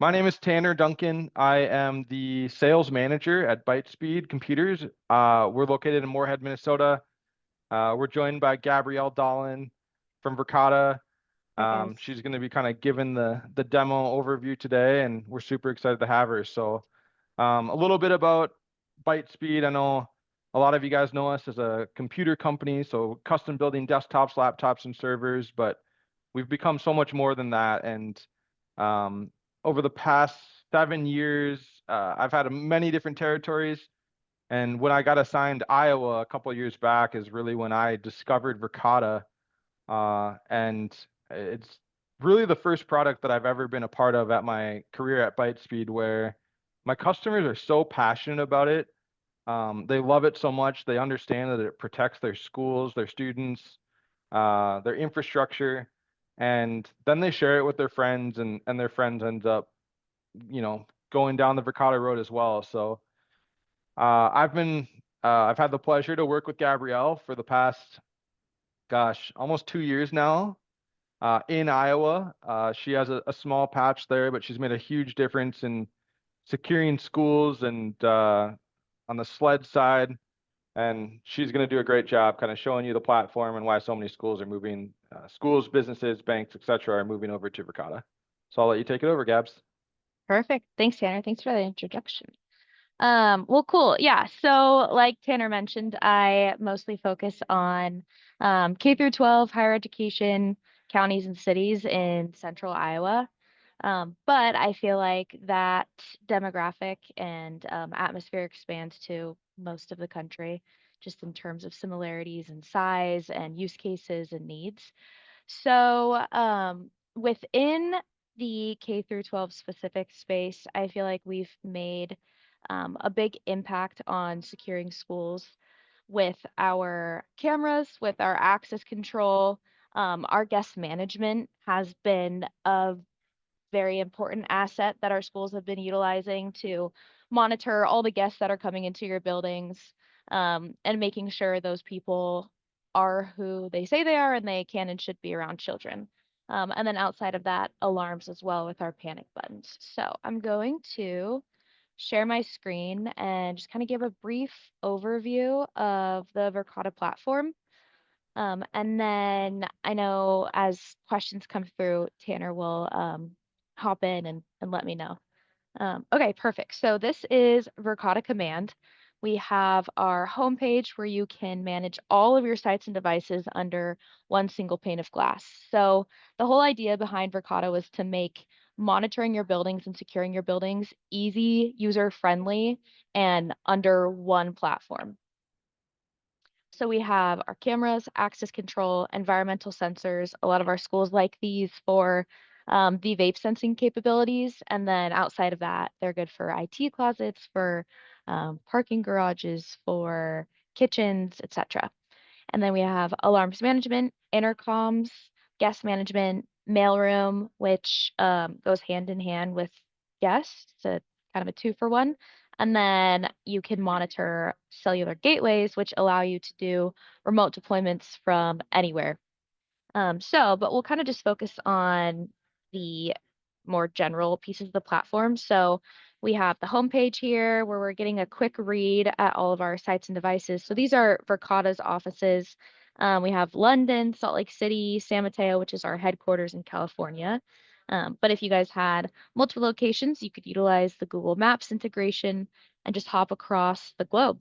My name is Tanner Duncan. I am the sales manager at Bytespeed Computers. We're located in Moorhead, Minnesota. We're joined by Gabrielle Dolan from Verkada. Hi guys. She's going to be kind of giving the demo overview today, and we're super excited to have her. So, a little bit about Bytespeed. I know a lot of you guys know us as a computer company, so custom building desktops, laptops, and servers, but we've become so much more than that. And um, over the past 7 years, I've had many different territories. And when I got assigned Iowa a couple of years back is really when I discovered Verkada. And it's really the first product that I've ever been a part of at my career at Bytespeed, where my customers are so passionate about it. They love it so much. They understand that it protects their schools, their students, their infrastructure, and then they share it with their friends, and their friends ends up, going down the Verkada road as well. So I've had the pleasure to work with Gabrielle for the past, gosh, almost 2 years now, in Iowa. She has a small patch there, but she's made a huge difference in securing schools and on the sled side. And she's going to do a great job kind of showing you the platform and why so many schools are moving, schools, businesses, banks, etc., are moving over to Verkada. So I'll let you take it over, Gabs. Perfect. Thanks, Tanner. Thanks for the introduction. Well, cool. Yeah. So like Tanner mentioned, I mostly focus on K through 12 higher education counties and cities in central Iowa. But I feel like that demographic and atmosphere expands to most of the country, just in terms of similarities and size and use cases and needs. So, within the K through 12 specific space, I feel like we've made a big impact on securing schools with our cameras, with our access control. Our guest management has been a very important asset that our schools have been utilizing to monitor all the guests that are coming into your buildings, and making sure those people are who they say they are and they can and should be around children. And then outside of that, alarms as well with our panic buttons. So I'm going to share my screen and just kind of give a brief overview of the Verkada platform. And then I know as questions come through, Tanner will hop in and let me know. Okay, perfect. So this is Verkada Command. We have our homepage where you can manage all of your sites and devices under one single pane of glass. So the whole idea behind Verkada was to make monitoring your buildings and securing your buildings easy, user-friendly, and under one platform. So we have our cameras, access control, environmental sensors. A lot of our schools like these for the vape sensing capabilities. And then outside of that, they're good for IT closets, for parking garages, for kitchens, etc. And then we have alarms management, intercoms, guest management, mailroom, which goes hand in hand with guests. It's a kind of a two for one. And then you can monitor cellular gateways, which allow you to do remote deployments from anywhere. But we'll kind of just focus on the more general pieces of the platform. So we have the homepage here where we're getting a quick read at all of our sites and devices. So these are Verkada's offices. We have London, Salt Lake City, San Mateo, which is our headquarters in California. But if you guys had multiple locations, you could utilize the Google Maps integration and just hop across the globe.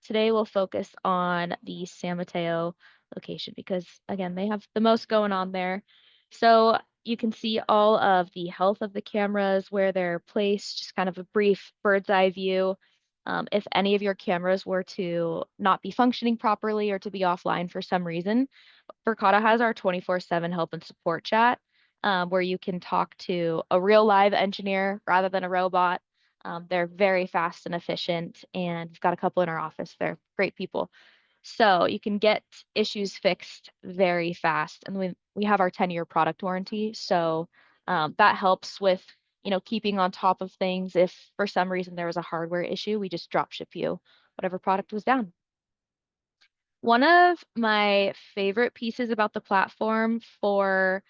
Today we'll focus on the San Mateo location because again, they have the most going on there. So you can see all of the health of the cameras, where they're placed, just kind of a brief bird's eye view. If any of your cameras were to not be functioning properly or to be offline for some reason, Verkada has our 24/7 help and support chat, where you can talk to a real live engineer rather than a robot. They're very fast and efficient, and we've got a couple in our office. They're great people. So you can get issues fixed very fast. And we have our 10-year product warranty. So that helps with, keeping on top of things. If for some reason there was a hardware issue, we just drop ship you whatever product was down. One of my favorite pieces about the platform for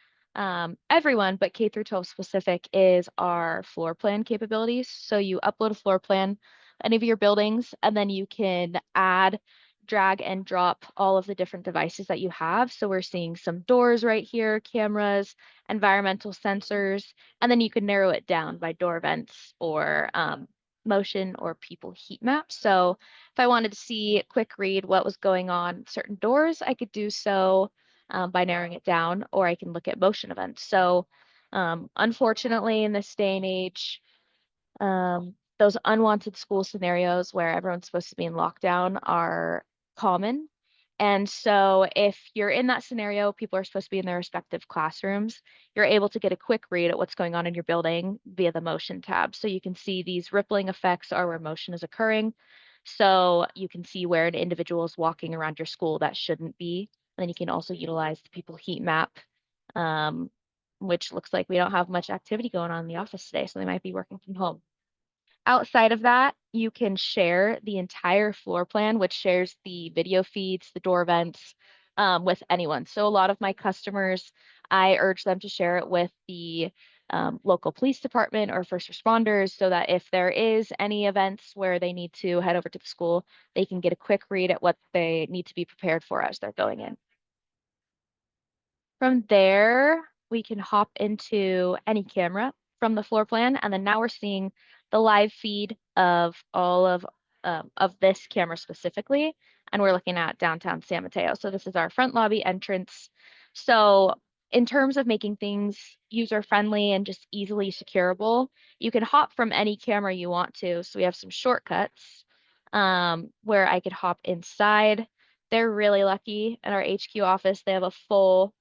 everyone, but K through 12 specific, is our floor plan capabilities. So you upload a floor plan, any of your buildings, and then you can add, drag, and drop all of the different devices that you have. So we're seeing some doors right here, cameras, environmental sensors, and then you can narrow it down by door vents or motion or people heat maps. So if I wanted to see a quick read what was going on certain doors, I could do so by narrowing it down, or I can look at motion events. So, unfortunately, in this day and age, those unwanted school scenarios where everyone's supposed to be in lockdown are common. And so, if you're in that scenario, people are supposed to be in their respective classrooms, you're able to get a quick read at what's going on in your building via the motion tab. So, you can see these rippling effects are where motion is occurring. So, you can see where an individual is walking around your school that shouldn't be. And then you can also utilize the people heat map, um, which looks like we don't have much activity going on in the office today, so they might be working from home. Outside of that, you can share the entire floor plan, which shares the video feeds, the door vents, with anyone. So a lot of my customers, I urge them to share it with the local police department or first responders so that if there is any events where they need to head over to the school, they can get a quick read at what they need to be prepared for as they're going in. From there, we can hop into any camera from the floor plan, and then now we're seeing the live feed of all of this camera specifically, and we're looking at downtown San Mateo. So this is our front lobby entrance. So in terms of making things user-friendly and just easily securable, you can hop from any camera you want to. So we have some shortcuts where I could hop inside. They're really lucky at our HQ office. They have a full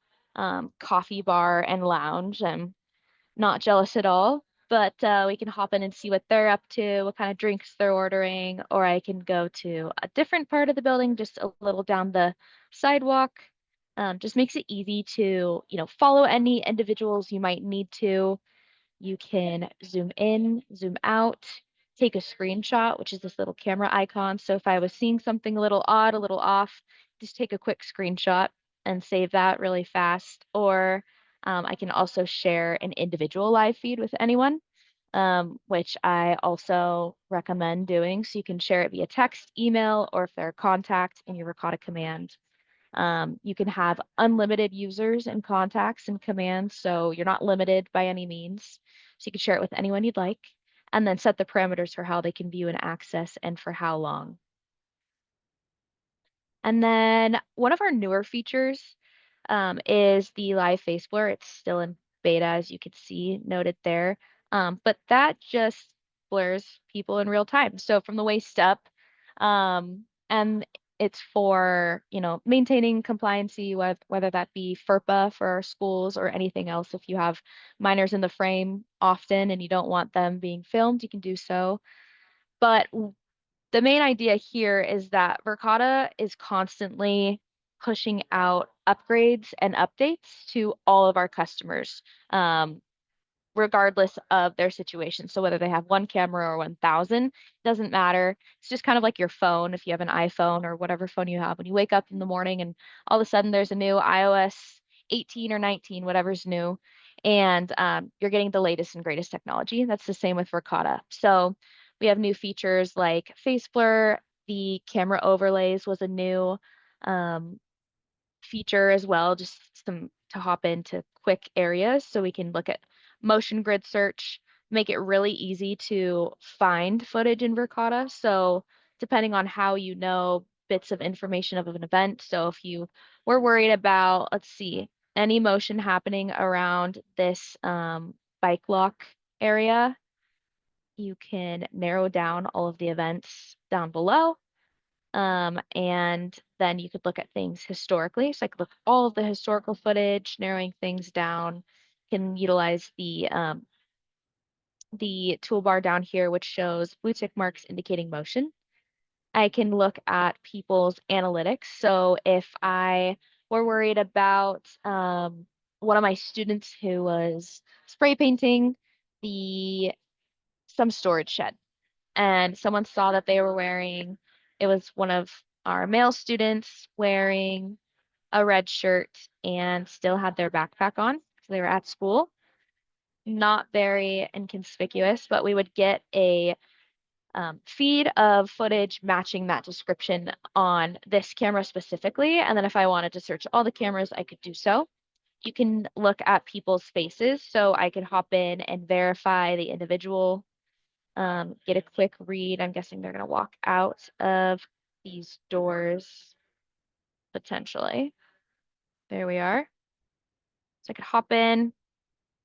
coffee bar and lounge. I'm not jealous at all, but we can hop in and see what they're up to, what kind of drinks they're ordering, or I can go to a different part of the building, just a little down the sidewalk. Just makes it easy to, follow any individuals you might need to. You can zoom in, zoom out, take a screenshot, which is this little camera icon. So if I was seeing something a little odd, a little off, just take a quick screenshot and save that really fast. Or I can also share an individual live feed with anyone, which I also recommend doing. So you can share it via text, email, or if they're a contact in your Verkada command. You can have unlimited users and contacts and commands, so you're not limited by any means. So you can share it with anyone you'd like, and then set the parameters for how they can view and access and for how long. And then one of our newer features is the live face blur. It's still in beta, as you can see noted there. But that just blurs people in real time. So from the waist up, and it's for, maintaining compliancy, whether that be FERPA for our schools or anything else. If you have minors in the frame often and you don't want them being filmed, you can do so. But the main idea here is that Verkada is constantly pushing out upgrades and updates to all of our customers, regardless of their situation. So whether they have one camera or 1,000, doesn't matter. It's just kind of like your phone. If you have an iPhone or whatever phone you have, when you wake up in the morning and all of a sudden there's a new iOS 18 or 19, whatever's new, and you're getting the latest and greatest technology. That's the same with Verkada. So we have new features like face blur. The camera overlays was a new um, feature as well, just some to hop into quick areas so we can look at motion grid search, make it really easy to find footage in Verkada. So depending on how you know bits of information of an event. So if you were worried about, let's see, any motion happening around this bike lock area, you can narrow down all of the events down below, and then you could look at things historically. So I could look at all of the historical footage, narrowing things down. Can utilize the toolbar down here, which shows blue tick marks indicating motion. I can look at people's analytics. So if I were worried about one of my students who was spray painting the some storage shed, and someone saw that they were wearing, it was one of our male students wearing a red shirt and still had their backpack on. So they were at school, not very inconspicuous, but we would get a feed of footage matching that description on this camera specifically. And then if I wanted to search all the cameras, I could do so. You can look at people's faces. So I could hop in and verify the individual, get a quick read. I'm guessing they're going to walk out of these doors potentially. There we are. So I could hop in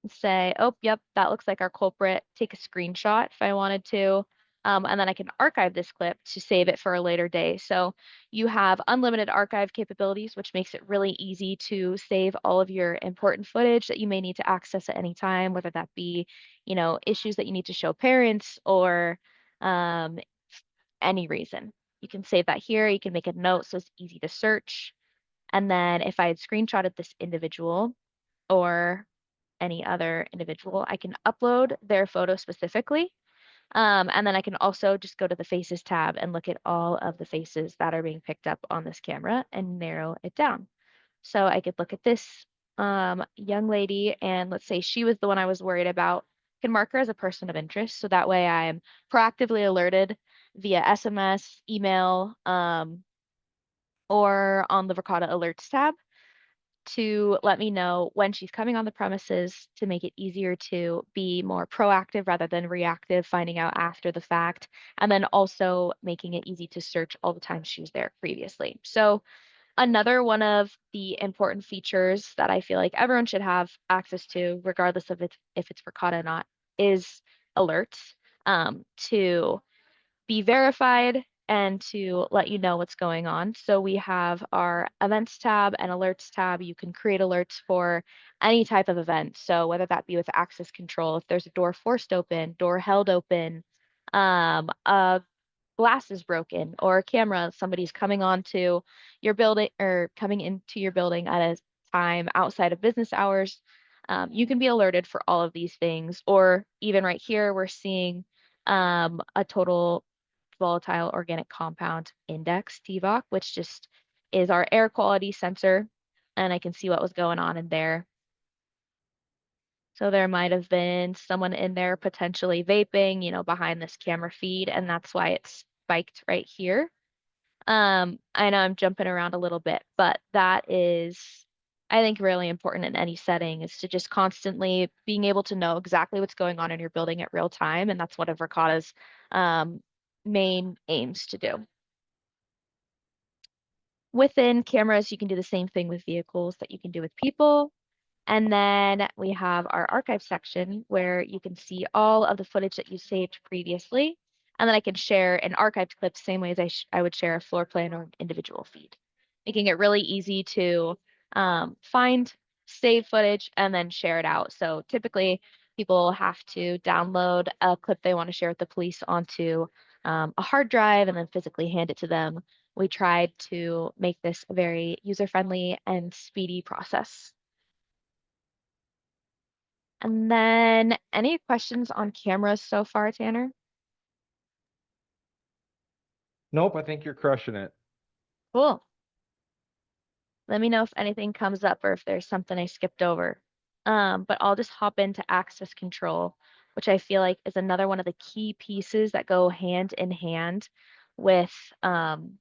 and say, oh, yep, that looks like our culprit. Take a screenshot if I wanted to. And then I can archive this clip to save it for a later day. So you have unlimited archive capabilities, which makes it really easy to save all of your important footage that you may need to access at any time, whether that be, issues that you need to show parents or um, any reason. You can save that here. You can make a note so it's easy to search. And then if I had screenshotted this individual or any other individual, I can upload their photo specifically. And then I can also just go to the Faces tab and look at all of the faces that are being picked up on this camera and narrow it down. So I could look at this young lady, and let's say she was the one I was worried about, can mark her as a person of interest. So that way I'm proactively alerted via SMS, email, or on the Verkada Alerts tab to let me know when she's coming on the premises to make it easier to be more proactive rather than reactive, finding out after the fact, and then also making it easy to search all the time she was there previously. So another one of the important features that I feel like everyone should have access to, regardless of if it's Verkada or not, is alerts to be verified and to let you know what's going on. So we have our events tab and alerts tab. You can create alerts for any type of event. So whether that be with access control, if there's a door forced open, door held open, a glass is broken, or a camera, somebody's coming onto your building or coming into your building at a time outside of business hours, you can be alerted for all of these things. Or even right here, we're seeing a total volatile organic compound index, TVOC, which just is our air quality sensor. And I can see what was going on in there. So there might have been someone in there potentially vaping, behind this camera feed, and that's why it's spiked right here. I know I'm jumping around a little bit, but that is, I think, really important in any setting is to just constantly being able to know exactly what's going on in your building at real time, and that's one of Verkada's um, main aims to do. Within cameras, you can do the same thing with vehicles that you can do with people. And then we have our archive section where you can see all of the footage that you saved previously. And then I can share an archived clip same way as I would share a floor plan or an individual feed, making it really easy to find, save footage, and then share it out. So typically people have to download a clip they want to share with the police onto a hard drive and then physically hand it to them. We tried to make this a very user-friendly and speedy process. And then any questions on cameras so far, Tanner? Nope, I think you're crushing it. Cool. Let me know if anything comes up or if there's something I skipped over. But I'll just hop into access control, which I feel like is another one of the key pieces that go hand in hand with um,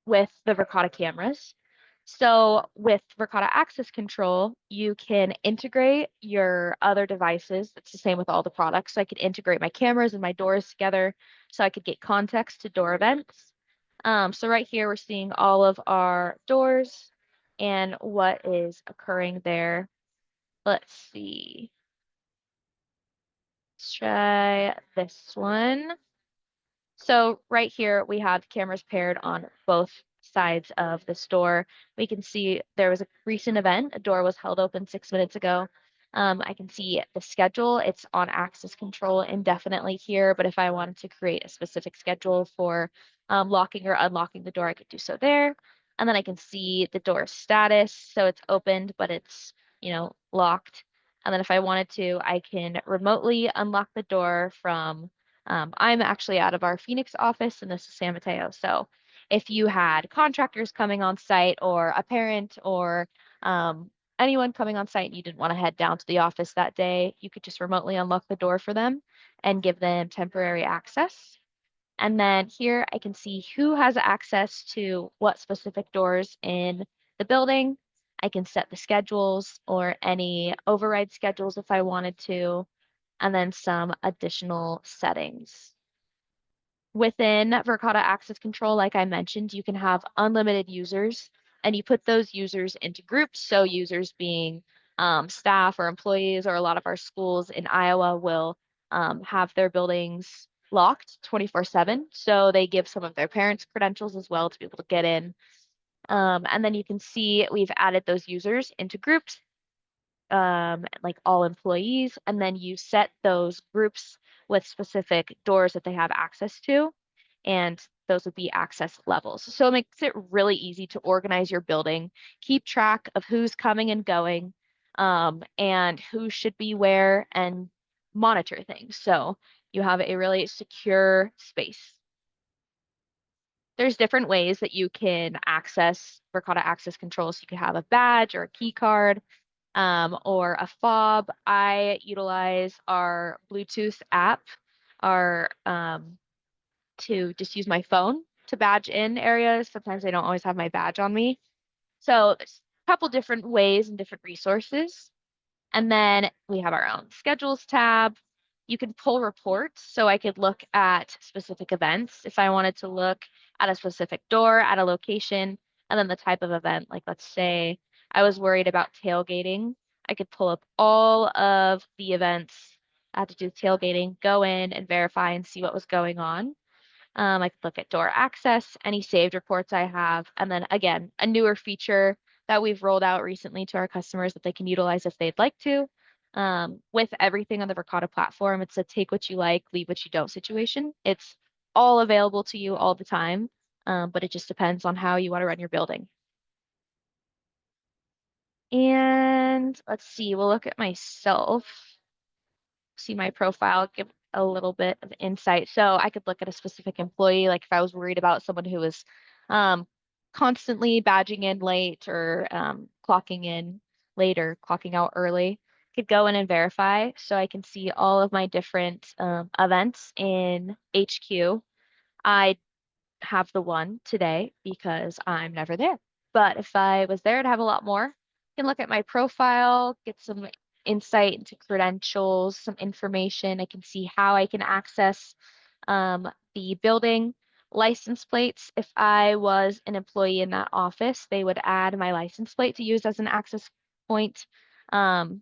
with the Verkada cameras. So with Verkada Access Control, you can integrate your other devices. It's the same with all the products. So I could integrate my cameras and my doors together so I could get context to door events. So right here, we're seeing all of our doors and what is occurring there. Let's see. Let's try this one. So right here, we have cameras paired on both sides of the store. We can see there was a recent event. A door was held open 6 minutes ago. I can see the schedule. It's on access control indefinitely here, but if I wanted to create a specific schedule for locking or unlocking the door, I could do so there. And then I can see the door status. So it's opened, but it's, locked. And then if I wanted to, I can remotely unlock the door from I'm actually out of our Phoenix office and this is San Mateo. So if you had contractors coming on site or a parent or anyone coming on site and you didn't want to head down to the office that day, you could just remotely unlock the door for them and give them temporary access. And then here I can see who has access to what specific doors in the building. I can set the schedules or any override schedules if I wanted to, and then some additional settings. Within Verkada Access Control, like I mentioned, you can have unlimited users and you put those users into groups. So users being staff or employees, or a lot of our schools in Iowa will have their buildings locked 24/7. So they give some of their parents credentials as well to be able to get in. And then you can see we've added those users into groups, like all employees, and then you set those groups with specific doors that they have access to, and those would be access levels. So it makes it really easy to organize your building, keep track of who's coming and going, and who should be where, and monitor things. So you have a really secure space. There's different ways that you can access Verkada access control. So you could have a badge or a key card, or a fob. I utilize our Bluetooth app, our to just use my phone to badge in areas. Sometimes I don't always have my badge on me. So there's a couple different ways and different resources. And then we have our own schedules tab. You can pull reports. So I could look at specific events if I wanted to look at a specific door at a location, and then the type of event. Like, let's say I was worried about tailgating. I could pull up all of the events I had to do with tailgating, go in and verify and see what was going on. I could look at door access, any saved reports I have, and then again, a newer feature that we've rolled out recently to our customers that they can utilize if they'd like to. With everything on the Verkada platform, it's a take what you like, leave what you don't situation. It's all available to you all the time, but it just depends on how you want to run your building. And let's see, we'll look at myself, see my profile, give a little bit of insight. So I could look at a specific employee, like if I was worried about someone who was um, constantly badging in late, or clocking in late or clocking out early, could go in and verify. So I can see all of my different events in HQ. I have the one today because I'm never there. But if I was there, I'd have a lot more. You can look at my profile, get some insight into credentials, some information. I can see how I can access the building. License plates. If I was an employee in that office, they would add my license plate to use as an access point. Um,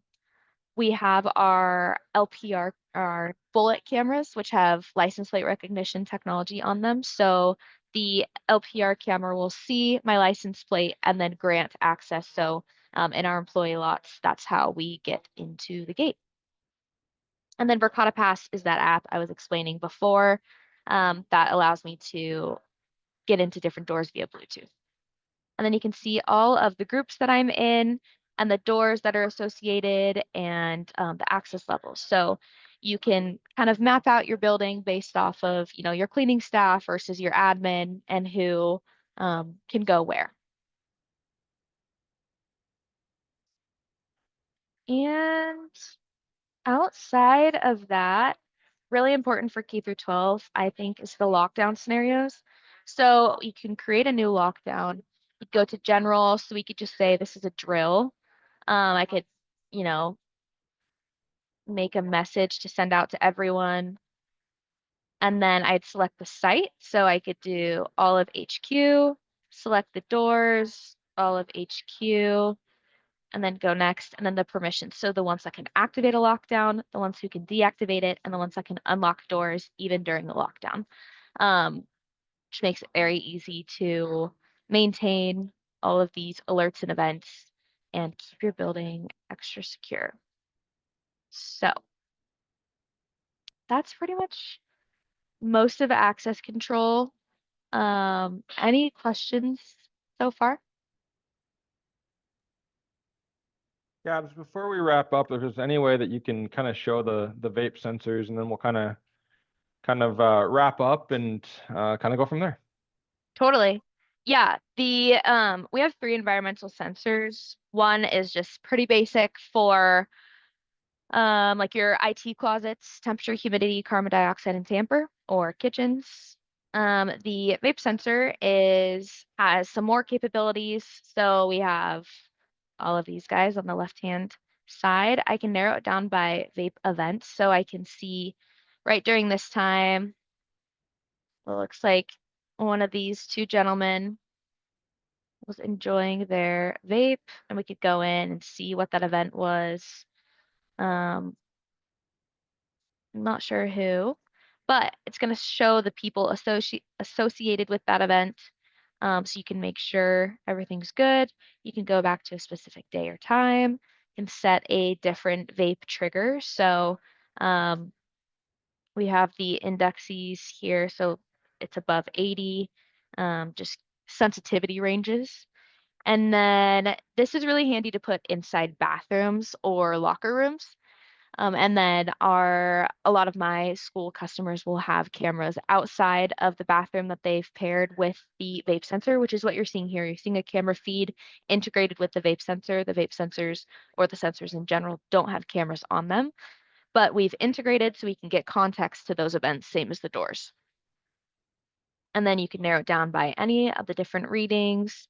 we have our LPR, our bullet cameras, which have license plate recognition technology on them. So the LPR camera will see my license plate and then grant access. So in our employee lots, that's how we get into the gate. And then Verkada Pass is that app I was explaining before, that allows me to get into different doors via Bluetooth. And then you can see all of the groups that I'm in and the doors that are associated, and the access levels. So you can kind of map out your building based off of, your cleaning staff versus your admin, and who can go where. And outside of that, really important for K through 12, I think, is the lockdown scenarios. So you can create a new lockdown. You go to general, so we could just say this is a drill. I could, you know, make a message to send out to everyone. And then I'd select the site. So I could do all of HQ, select the doors, all of HQ, and then go next. And then the permissions. So the ones that can activate a lockdown, the ones who can deactivate it, and the ones that can unlock doors even during the lockdown. Which makes it very easy to maintain all of these alerts and events and keep your building extra secure. So that's pretty much most of access control. Any questions so far? Yeah, just before we wrap up, if there's any way that you can kind of show the vape sensors, and then we'll kind of wrap up and kind of go from there. Totally. Yeah, we have three environmental sensors. One is just pretty basic for like your IT closets, temperature, humidity, carbon dioxide, and tamper, or kitchens. The vape sensor is has some more capabilities. So we have all of these guys on the left-hand side. I can narrow it down by vape events, so I can see right during this time, it looks like one of these two gentlemen was enjoying their vape, and we could go in and see what that event was. Um, I'm not sure who, but it's going to show the people associated with that event. So you can make sure everything's good. You can go back to a specific day or time and set a different vape trigger. So um, we have the indexes here. So it's above 80, just sensitivity ranges. And then this is really handy to put inside bathrooms or locker rooms. And then a lot of my school customers will have cameras outside of the bathroom that they've paired with the vape sensor, which is what you're seeing here. You're seeing a camera feed integrated with the vape sensor. The vape sensors or the sensors in general don't have cameras on them, but we've integrated so we can get context to those events, same as the doors. And then you can narrow it down by any of the different readings.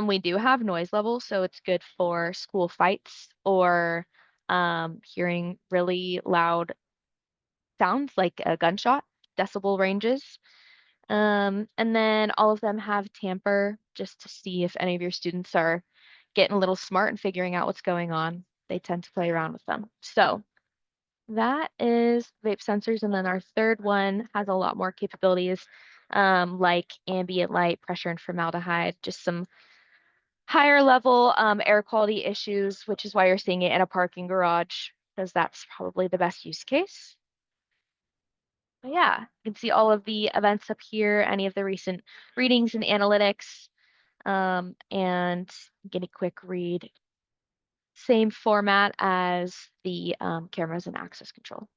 We do have noise levels, so it's good for school fights or hearing really loud sounds like a gunshot, decibel ranges. And then all of them have tamper just to see if any of your students are getting a little smart and figuring out what's going on. They tend to play around with them. So that is vape sensors. And then our third one has a lot more capabilities, like ambient light, pressure, and formaldehyde, just some higher level air quality issues, which is why you're seeing it in a parking garage, because that's probably the best use case. But yeah, you can see all of the events up here, any of the recent readings and analytics, and get a quick read. Same format as the cameras and access control.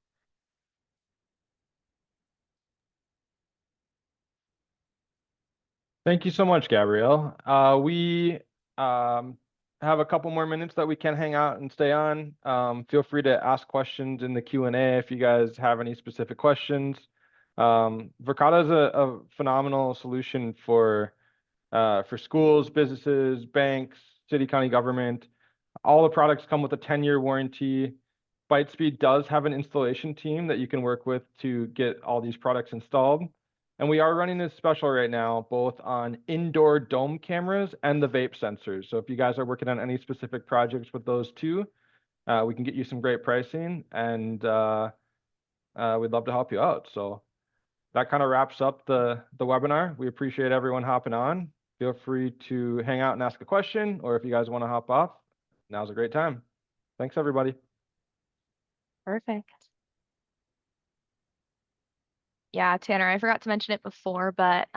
Thank you so much, Gabrielle. We have a couple more minutes that we can hang out and stay on. Feel free to ask questions in the Q&A if you guys have any specific questions. Verkada is a phenomenal solution for schools, businesses, banks, city, county government. All the products come with a 10-year warranty. Bytespeed does have an installation team that you can work with to get all these products installed. And we are running this special right now, both on indoor dome cameras and the vape sensors. So if you guys are working on any specific projects with those two, we can get you some great pricing, and we'd love to help you out. So that kind of wraps up the webinar. We appreciate everyone hopping on. Feel free to hang out and ask a question, or if you guys want to hop off, now's a great time. Thanks, everybody. Perfect. Yeah, Tanner, I forgot to mention it before, but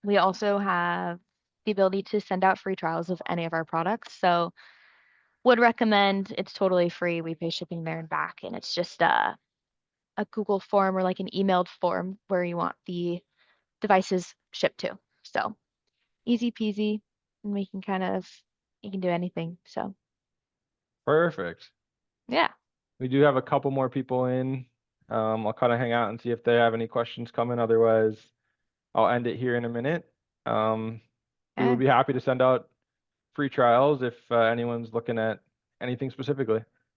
we also have the ability to send out free trials of any of our products. So would recommend, it's totally free. We pay shipping there and back, and it's just a Google form or like an emailed form where you want the devices shipped to. So easy peasy, and we can you can do anything. So Perfect. yeah. We do have a couple more people in. I'll kind of hang out and see if they have any questions coming. Otherwise, I'll end it here in a minute. We would Okay. be happy to send out free trials if anyone's looking at anything specifically.